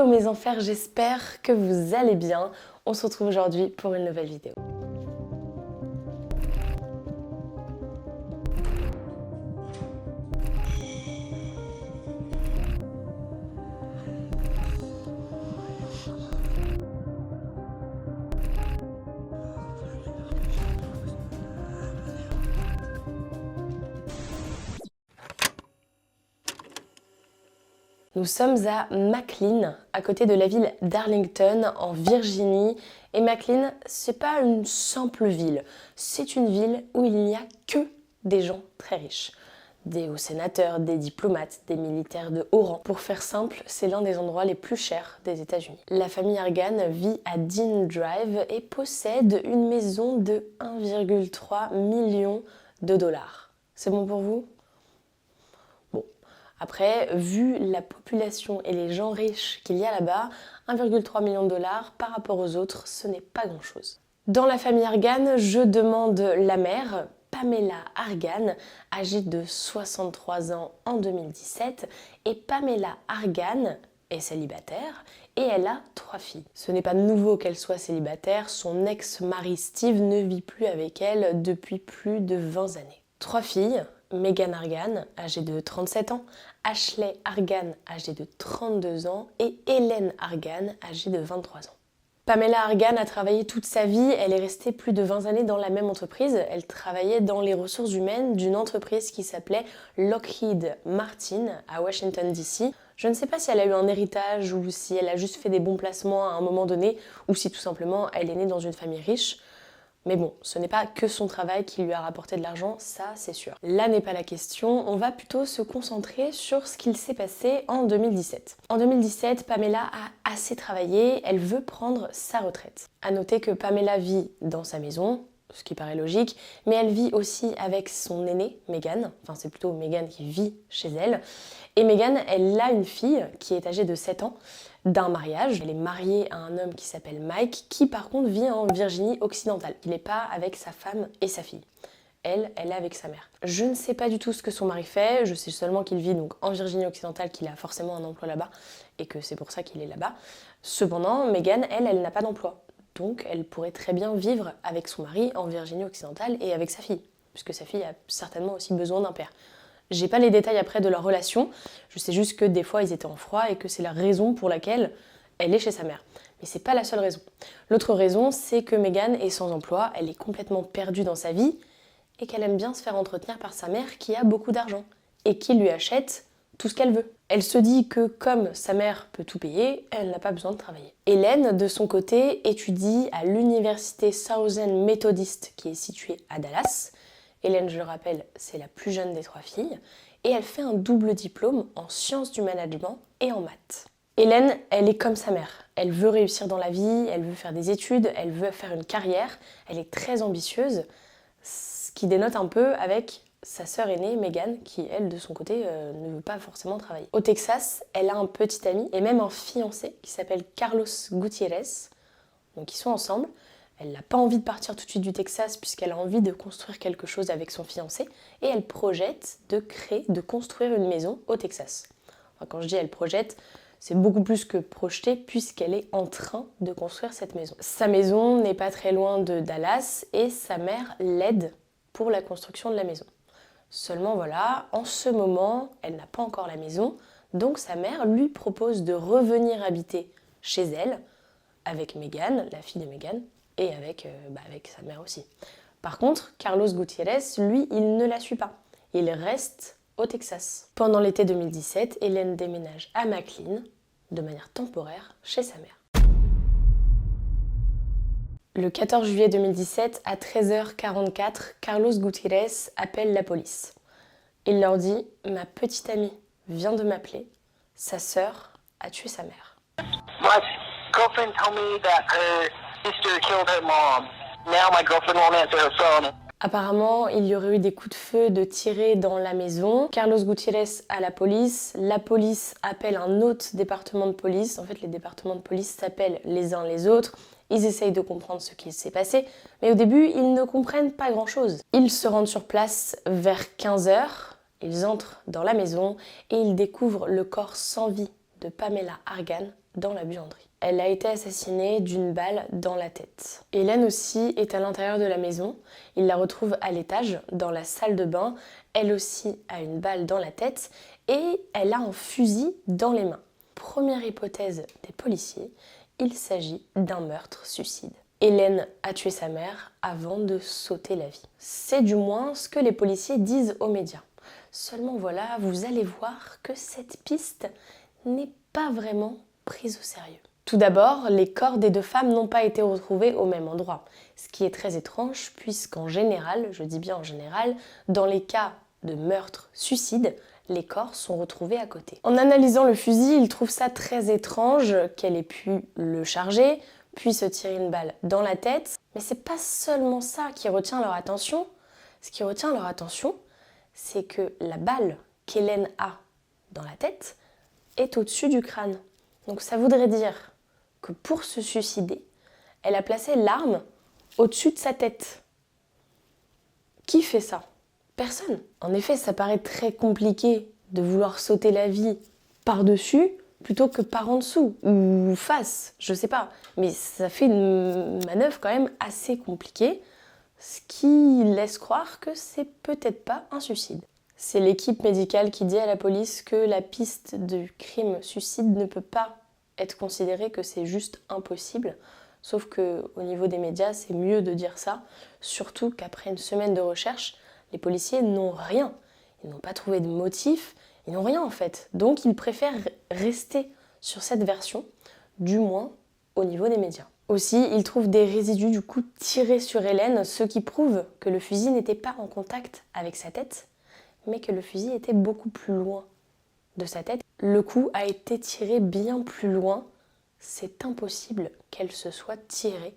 Hello mes enfers, j'espère que vous allez bien. On se retrouve aujourd'hui pour une nouvelle vidéo. Nous sommes à McLean, à côté de la ville d'Arlington, en Virginie. Et McLean, c'est pas une simple ville, c'est une ville où il n'y a que des gens très riches. Des hauts sénateurs, des diplomates, des militaires de haut rang. Pour faire simple, c'est l'un des endroits les plus chers des États-Unis. La famille Argan vit à Dean Drive et possède une maison de 1,3 million de dollars. C'est bon pour vous ? Après, vu la population et les gens riches qu'il y a là-bas, 1,3 million de dollars par rapport aux autres, ce n'est pas grand-chose. Dans la famille Argan, je demande la mère, Pamela Argan, âgée de 63 ans en 2017, et Pamela Argan est célibataire et elle a 3 filles. Ce n'est pas nouveau qu'elle soit célibataire, son ex-mari Steve ne vit plus avec elle depuis plus de 20 années. 3 filles, Megan Argan, âgée de 37 ans, Ashley Argan, âgée de 32 ans, et Hélène Argan, âgée de 23 ans. Pamela Argan a travaillé toute sa vie, elle est restée plus de 20 années dans la même entreprise. Elle travaillait dans les ressources humaines d'une entreprise qui s'appelait Lockheed Martin à Washington DC. Je ne sais pas si elle a eu un héritage ou si elle a juste fait des bons placements à un moment donné ou si tout simplement elle est née dans une famille riche. Mais bon, ce n'est pas que son travail qui lui a rapporté de l'argent, ça c'est sûr. Là n'est pas la question, on va plutôt se concentrer sur ce qu'il s'est passé en 2017. En 2017, Pamela a assez travaillé, elle veut prendre sa retraite. À noter que Pamela vit dans sa maison, ce qui paraît logique, mais elle vit aussi avec son aînée, Megan. Enfin, c'est plutôt Megan qui vit chez elle. Et Megan, elle a une fille qui est âgée de 7 ans d'un mariage. Elle est mariée à un homme qui s'appelle Mike, qui par contre vit en Virginie occidentale. Il n'est pas avec sa femme et sa fille. Elle est avec sa mère. Je ne sais pas du tout ce que son mari fait, je sais seulement qu'il vit donc en Virginie occidentale, qu'il a forcément un emploi là-bas, et que c'est pour ça qu'il est là-bas. Cependant, Megan, elle n'a pas d'emploi. Donc elle pourrait très bien vivre avec son mari en Virginie occidentale et avec sa fille, puisque sa fille a certainement aussi besoin d'un père. J'ai pas les détails après de leur relation, je sais juste que des fois ils étaient en froid et que c'est la raison pour laquelle elle est chez sa mère. Mais c'est pas la seule raison. L'autre raison, c'est que Megan est sans emploi, elle est complètement perdue dans sa vie et qu'elle aime bien se faire entretenir par sa mère qui a beaucoup d'argent et qui lui achète tout ce qu'elle veut. Elle se dit que comme sa mère peut tout payer, elle n'a pas besoin de travailler. Hélène, de son côté, étudie à l'université Southern Methodist qui est située à Dallas. Hélène, je le rappelle, c'est la plus jeune des 3 filles. Et elle fait un double diplôme en sciences du management et en maths. Hélène, elle est comme sa mère. Elle veut réussir dans la vie, elle veut faire des études, elle veut faire une carrière. Elle est très ambitieuse, ce qui dénote un peu avec sa sœur aînée, Megan, qui, elle, de son côté, ne veut pas forcément travailler. Au Texas, elle a un petit ami et même un fiancé qui s'appelle Carlos Gutiérrez. Donc ils sont ensemble. Elle n'a pas envie de partir tout de suite du Texas puisqu'elle a envie de construire quelque chose avec son fiancé. Et elle projette de construire une maison au Texas. Enfin, quand je dis elle projette, c'est beaucoup plus que projeter puisqu'elle est en train de construire cette maison. Sa maison n'est pas très loin de Dallas et sa mère l'aide pour la construction de la maison. Seulement voilà, en ce moment, elle n'a pas encore la maison, donc sa mère lui propose de revenir habiter chez elle avec Megan, la fille de Megan, et avec sa mère aussi. Par contre, Carlos Gutiérrez, lui, il ne la suit pas. Il reste au Texas. Pendant l'été 2017, Hélène déménage à McLean, de manière temporaire, chez sa mère. Le 14 juillet 2017, à 13h44, Carlos Gutiérrez appelle la police. Il leur dit « Ma petite amie vient de m'appeler, sa sœur a tué sa mère. » My girlfriend told me that her sister killed her mom. Now my girlfriend won't answer her phone. Apparemment, il y aurait eu des coups de feu de tirer dans la maison. Carlos Gutiérrez à la police appelle un autre département de police. En fait, les départements de police s'appellent les uns les autres. Ils essayent de comprendre ce qui s'est passé, mais au début, ils ne comprennent pas grand-chose. Ils se rendent sur place vers 15h, ils entrent dans la maison et ils découvrent le corps sans vie de Pamela Argan dans la buanderie. Elle a été assassinée d'une balle dans la tête. Hélène aussi est à l'intérieur de la maison. Il la retrouve à l'étage, dans la salle de bain. Elle aussi a une balle dans la tête et elle a un fusil dans les mains. Première hypothèse des policiers, il s'agit d'un meurtre-suicide. Hélène a tué sa mère avant de s'ôter la vie. C'est du moins ce que les policiers disent aux médias. Seulement voilà, vous allez voir que cette piste n'est pas vraiment prise au sérieux. Tout d'abord, les corps des deux femmes n'ont pas été retrouvés au même endroit, ce qui est très étrange puisqu'en général, je dis bien en général, dans les cas de meurtre-suicide, les corps sont retrouvés à côté. En analysant le fusil, ils trouvent ça très étrange qu'elle ait pu le charger, puis se tirer une balle dans la tête. Mais c'est pas seulement ça qui retient leur attention. Ce qui retient leur attention, c'est que la balle qu'Hélène a dans la tête est au-dessus du crâne. Donc ça voudrait dire que pour se suicider, elle a placé l'arme au-dessus de sa tête. Qui fait ça ? Personne. En effet, ça paraît très compliqué de vouloir sauter la vie par-dessus plutôt que par en dessous ou face, je sais pas. Mais ça fait une manœuvre quand même assez compliquée, ce qui laisse croire que c'est peut-être pas un suicide. C'est l'équipe médicale qui dit à la police que la piste du crime-suicide ne peut pas être considérée, que c'est juste impossible. Sauf qu'au niveau des médias, c'est mieux de dire ça, surtout qu'après une semaine de recherche, les policiers n'ont rien. Ils n'ont pas trouvé de motif, ils n'ont rien en fait. Donc ils préfèrent rester sur cette version, du moins au niveau des médias. Aussi, ils trouvent des résidus du coup tirés sur Hélène, ce qui prouve que le fusil n'était pas en contact avec sa tête, mais que le fusil était beaucoup plus loin de sa tête. Le coup a été tiré bien plus loin. C'est impossible qu'elle se soit tirée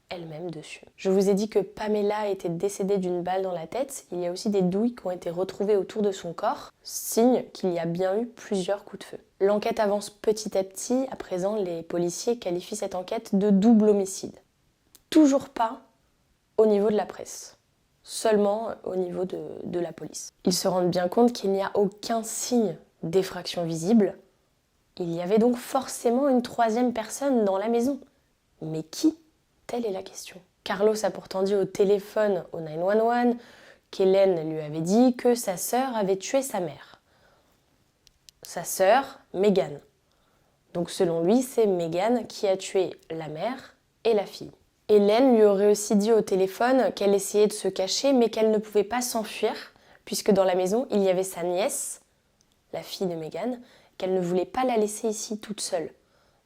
elle-même dessus. Je vous ai dit que Pamela était décédée d'une balle dans la tête. Il y a aussi des douilles qui ont été retrouvées autour de son corps, signe qu'il y a bien eu plusieurs coups de feu. L'enquête avance petit à petit. À présent, les policiers qualifient cette enquête de double homicide. Toujours pas au niveau de la presse, seulement au niveau de la police. Ils se rendent bien compte qu'il n'y a aucun signe d'effraction visible. Il y avait donc forcément une troisième personne dans la maison. Mais qui ? Telle est la question. Carlos a pourtant dit au téléphone au 911 qu'Hélène lui avait dit que sa sœur avait tué sa mère. Sa sœur, Megan. Donc selon lui, c'est Megan qui a tué la mère et la fille. Hélène lui aurait aussi dit au téléphone qu'elle essayait de se cacher mais qu'elle ne pouvait pas s'enfuir puisque dans la maison, il y avait sa nièce, la fille de Megan, qu'elle ne voulait pas la laisser ici toute seule.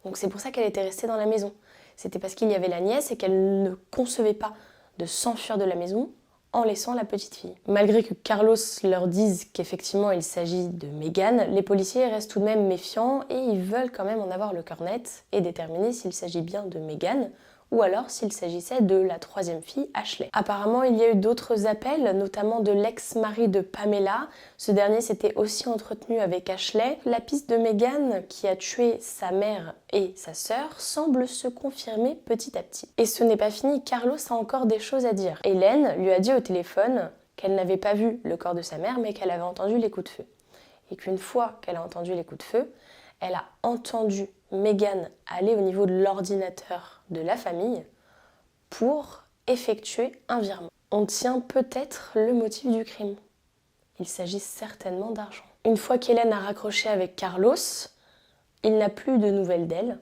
Donc c'est pour ça qu'elle était restée dans la maison. C'était parce qu'il y avait la nièce et qu'elle ne concevait pas de s'enfuir de la maison en laissant la petite fille. Malgré que Carlos leur dise qu'effectivement il s'agit de Megan, les policiers restent tout de même méfiants et ils veulent quand même en avoir le cœur net et déterminer s'il s'agit bien de Megan ou alors s'il s'agissait de la troisième fille, Ashley. Apparemment, il y a eu d'autres appels, notamment de l'ex-mari de Pamela. Ce dernier s'était aussi entretenu avec Ashley. La piste de Megan, qui a tué sa mère et sa sœur, semble se confirmer petit à petit. Et ce n'est pas fini, Carlos a encore des choses à dire. Hélène lui a dit au téléphone qu'elle n'avait pas vu le corps de sa mère, mais qu'elle avait entendu les coups de feu. Et qu'une fois qu'elle a entendu les coups de feu, elle a entendu Megan aller au niveau de l'ordinateur de la famille pour effectuer un virement. On tient peut-être le motif du crime. Il s'agit certainement d'argent. Une fois qu'Hélène a raccroché avec Carlos, il n'a plus de nouvelles d'elle,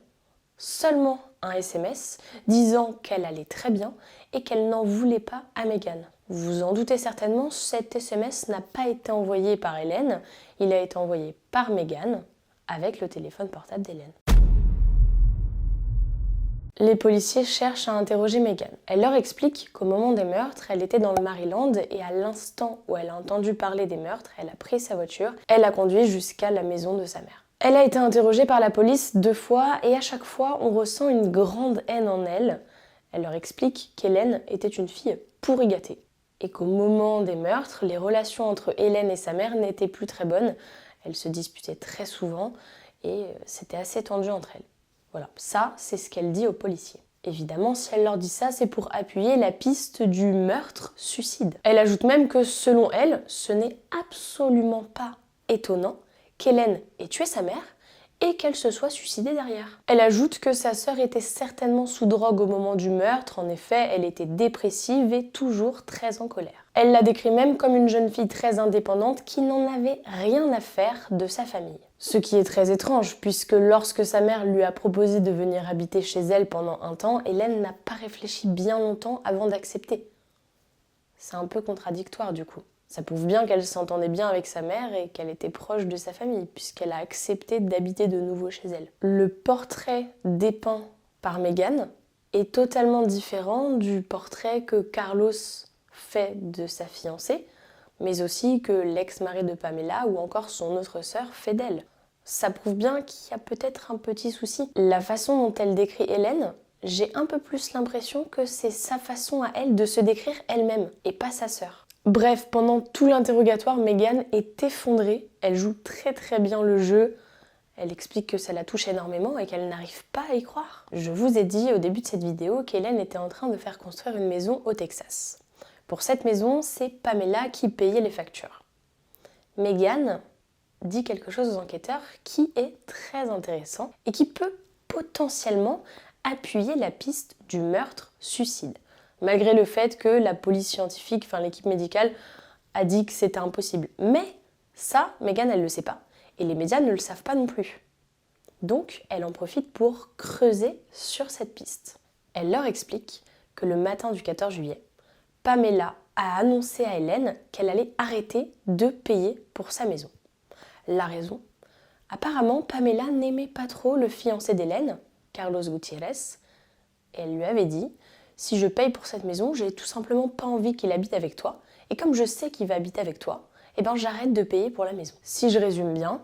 seulement un SMS disant qu'elle allait très bien et qu'elle n'en voulait pas à Megan. Vous vous en doutez certainement, cet SMS n'a pas été envoyé par Hélène, il a été envoyé par Megan avec le téléphone portable d'Hélène. Les policiers cherchent à interroger Megan. Elle leur explique qu'au moment des meurtres, elle était dans le Maryland et à l'instant où elle a entendu parler des meurtres, elle a pris sa voiture, elle a conduit jusqu'à la maison de sa mère. Elle a été interrogée par la police 2 fois et à chaque fois, on ressent une grande haine en elle. Elle leur explique qu'Hélène était une fille pourri gâtée et qu'au moment des meurtres, les relations entre Hélène et sa mère n'étaient plus très bonnes. Elles se disputaient très souvent et c'était assez tendu entre elles. Voilà, ça, c'est ce qu'elle dit aux policiers. Évidemment, si elle leur dit ça, c'est pour appuyer la piste du meurtre-suicide. Elle ajoute même que, selon elle, ce n'est absolument pas étonnant qu'Hélène ait tué sa mère et qu'elle se soit suicidée derrière. Elle ajoute que sa sœur était certainement sous drogue au moment du meurtre, en effet, elle était dépressive et toujours très en colère. Elle la décrit même comme une jeune fille très indépendante qui n'en avait rien à faire de sa famille. Ce qui est très étrange, puisque lorsque sa mère lui a proposé de venir habiter chez elle pendant un temps, Hélène n'a pas réfléchi bien longtemps avant d'accepter. C'est un peu contradictoire du coup. Ça prouve bien qu'elle s'entendait bien avec sa mère et qu'elle était proche de sa famille, puisqu'elle a accepté d'habiter de nouveau chez elle. Le portrait dépeint par Meghan est totalement différent du portrait que Carlos fait de sa fiancée, mais aussi que l'ex-mari de Pamela ou encore son autre sœur fait d'elle. Ça prouve bien qu'il y a peut-être un petit souci. La façon dont elle décrit Hélène, j'ai un peu plus l'impression que c'est sa façon à elle de se décrire elle-même, et pas sa sœur. Bref, pendant tout l'interrogatoire, Meghan est effondrée, elle joue très bien le jeu, elle explique que ça la touche énormément et qu'elle n'arrive pas à y croire. Je vous ai dit au début de cette vidéo qu'Hélène était en train de faire construire une maison au Texas. Pour cette maison, c'est Pamela qui payait les factures. Meghan dit quelque chose aux enquêteurs qui est très intéressant et qui peut potentiellement appuyer la piste du meurtre-suicide. Malgré le fait que la police scientifique, l'équipe médicale, a dit que c'était impossible. Mais ça, Meghan, elle ne le sait pas. Et les médias ne le savent pas non plus. Donc, elle en profite pour creuser sur cette piste. Elle leur explique que le matin du 14 juillet, Pamela a annoncé à Hélène qu'elle allait arrêter de payer pour sa maison. La raison ? Apparemment, Pamela n'aimait pas trop le fiancé d'Hélène, Carlos Gutiérrez, et elle lui avait dit « Si je paye pour cette maison, j'ai tout simplement pas envie qu'il habite avec toi, et comme je sais qu'il va habiter avec toi, j'arrête de payer pour la maison. » Si je résume bien,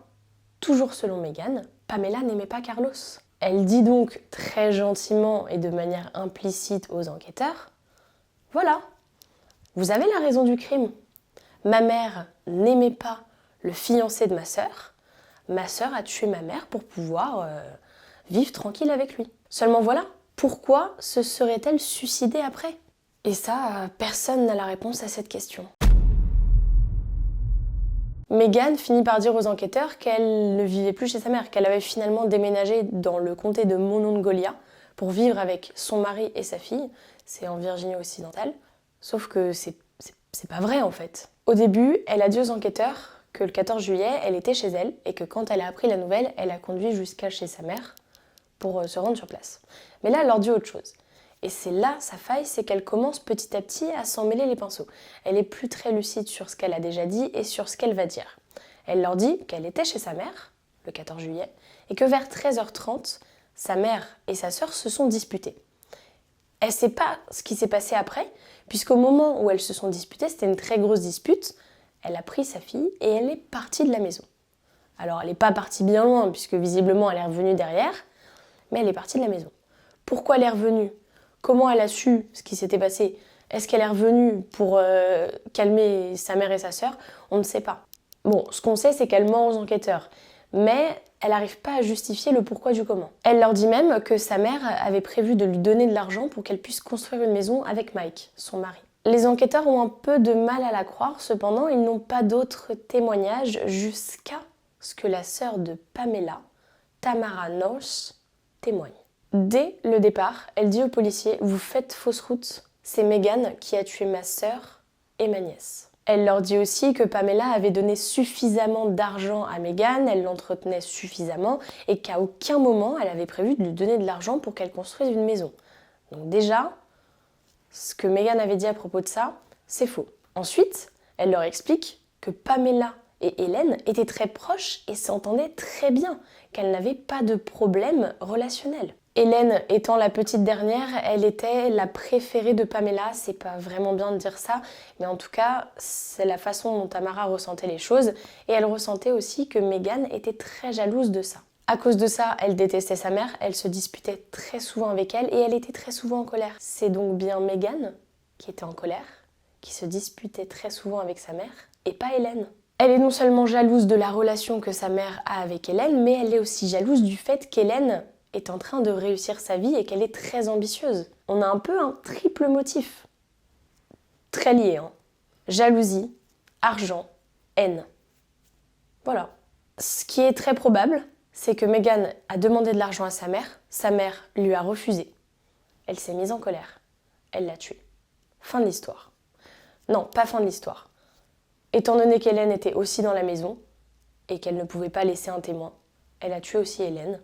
toujours selon Meghan, Pamela n'aimait pas Carlos. Elle dit donc très gentiment et de manière implicite aux enquêteurs « Voilà, vous avez la raison du crime. Ma mère n'aimait pas le fiancé de ma sœur a tué ma mère pour pouvoir vivre tranquille avec lui. Seulement voilà, pourquoi se serait-elle suicidée après ? Et ça, personne n'a la réponse à cette question. Meghan finit par dire aux enquêteurs qu'elle ne vivait plus chez sa mère, qu'elle avait finalement déménagé dans le comté de Monongalia pour vivre avec son mari et sa fille, c'est en Virginie occidentale, sauf que c'est pas vrai en fait. Au début, elle a dit aux enquêteurs que le 14 juillet, elle était chez elle et que quand elle a appris la nouvelle, elle a conduit jusqu'à chez sa mère pour se rendre sur place. Mais là, elle leur dit autre chose. Et c'est là sa faille, c'est qu'elle commence petit à petit à s'en mêler les pinceaux. Elle est plus très lucide sur ce qu'elle a déjà dit et sur ce qu'elle va dire. Elle leur dit qu'elle était chez sa mère, le 14 juillet, et que vers 13h30, sa mère et sa sœur se sont disputées. Elle ne sait pas ce qui s'est passé après, puisqu'au moment où elles se sont disputées, c'était une très grosse dispute, elle a pris sa fille et elle est partie de la maison. Alors elle n'est pas partie bien loin, puisque visiblement elle est revenue derrière, mais elle est partie de la maison. Pourquoi elle est revenue ? Comment elle a su ce qui s'était passé ? Est-ce qu'elle est revenue pour calmer sa mère et sa sœur ? On ne sait pas. Bon, ce qu'on sait, c'est qu'elle ment aux enquêteurs, mais elle n'arrive pas à justifier le pourquoi du comment. Elle leur dit même que sa mère avait prévu de lui donner de l'argent pour qu'elle puisse construire une maison avec Mike, son mari. Les enquêteurs ont un peu de mal à la croire, cependant, ils n'ont pas d'autres témoignages jusqu'à ce que la sœur de Pamela, Tamara North, témoigne. Dès le départ, elle dit aux policiers « Vous faites fausse route, c'est Meghan qui a tué ma sœur et ma nièce ». Elle leur dit aussi que Pamela avait donné suffisamment d'argent à Meghan, elle l'entretenait suffisamment et qu'à aucun moment elle avait prévu de lui donner de l'argent pour qu'elle construise une maison. Donc déjà, ce que Meghan avait dit à propos de ça, c'est faux. Ensuite, elle leur explique que Pamela et Hélène étaient très proches et s'entendaient très bien, qu'elles n'avaient pas de problème relationnel. Hélène étant la petite dernière, elle était la préférée de Pamela, c'est pas vraiment bien de dire ça, mais en tout cas, c'est la façon dont Tamara ressentait les choses, et elle ressentait aussi que Meghan était très jalouse de ça. À cause de ça, elle détestait sa mère, elle se disputait très souvent avec elle, et elle était très souvent en colère. C'est donc bien Meghan qui était en colère, qui se disputait très souvent avec sa mère, et pas Hélène. Elle est non seulement jalouse de la relation que sa mère a avec Hélène, mais elle est aussi jalouse du fait qu'Hélène est en train de réussir sa vie et qu'elle est très ambitieuse. On a un peu un triple motif. Très lié, hein. Jalousie, argent, haine. Voilà. Ce qui est très probable, c'est que Meghan a demandé de l'argent à sa mère lui a refusé. Elle s'est mise en colère, elle l'a tué. Fin de l'histoire. Non, pas fin de l'histoire. Étant donné qu'Hélène était aussi dans la maison et qu'elle ne pouvait pas laisser un témoin, elle a tué aussi Hélène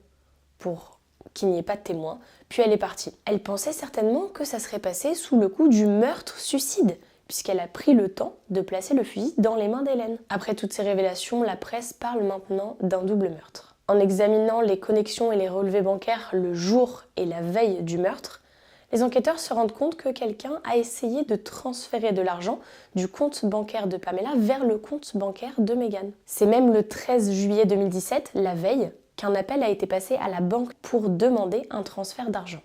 pour qu'il n'y ait pas de témoin, puis elle est partie. Elle pensait certainement que ça serait passé sous le coup du meurtre-suicide, puisqu'elle a pris le temps de placer le fusil dans les mains d'Hélène. Après toutes ces révélations, la presse parle maintenant d'un double meurtre. En examinant les connexions et les relevés bancaires le jour et la veille du meurtre, les enquêteurs se rendent compte que quelqu'un a essayé de transférer de l'argent du compte bancaire de Pamela vers le compte bancaire de Meghan. C'est même le 13 juillet 2017, la veille, qu'un appel a été passé à la banque pour demander un transfert d'argent.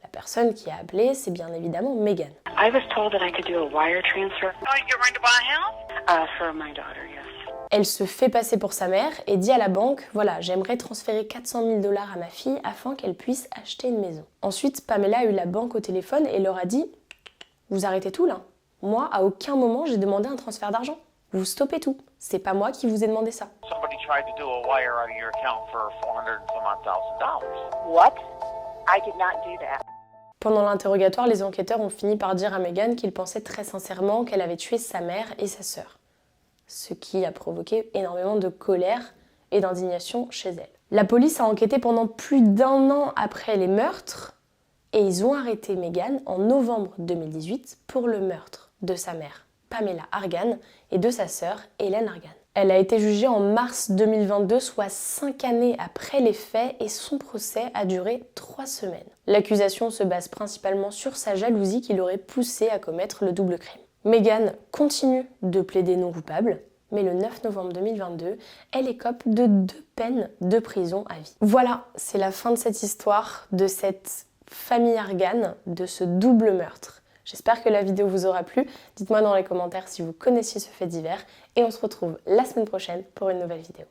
La personne qui a appelé, c'est bien évidemment Meghan. I was told that I could do a wire transfer. Oh, you're going to buy a house? For my daughter, yes. Elle se fait passer pour sa mère et dit à la banque « Voilà, j'aimerais transférer 400 000 $ à ma fille afin qu'elle puisse acheter une maison. » Ensuite, Pamela a eu la banque au téléphone et leur a dit « Vous arrêtez tout là. Moi, à aucun moment, j'ai demandé un transfert d'argent. Vous stoppez tout. C'est pas moi qui vous ai demandé ça. » Somebody tried to do a wire out of your account for $400,000. What? I did not do that. Pendant l'interrogatoire, les enquêteurs ont fini par dire à Meghan qu'ils pensaient très sincèrement qu'elle avait tué sa mère et sa sœur. Ce qui a provoqué énormément de colère et d'indignation chez elle. La police a enquêté pendant plus d'1 an après les meurtres et ils ont arrêté Meghan en novembre 2018 pour le meurtre de sa mère, Pamela Argan, et de sa sœur, Hélène Argan. Elle a été jugée en mars 2022, soit 5 années après les faits, et son procès a duré 3 semaines. L'accusation se base principalement sur sa jalousie qui l'aurait poussée à commettre le double crime. Meghan continue de plaider non coupable, mais le 9 novembre 2022, elle écope de 2 peines de prison à vie. Voilà, c'est la fin de cette histoire, de cette famille Argan, de ce double meurtre. J'espère que la vidéo vous aura plu. Dites-moi dans les commentaires si vous connaissiez ce fait divers et on se retrouve la semaine prochaine pour une nouvelle vidéo.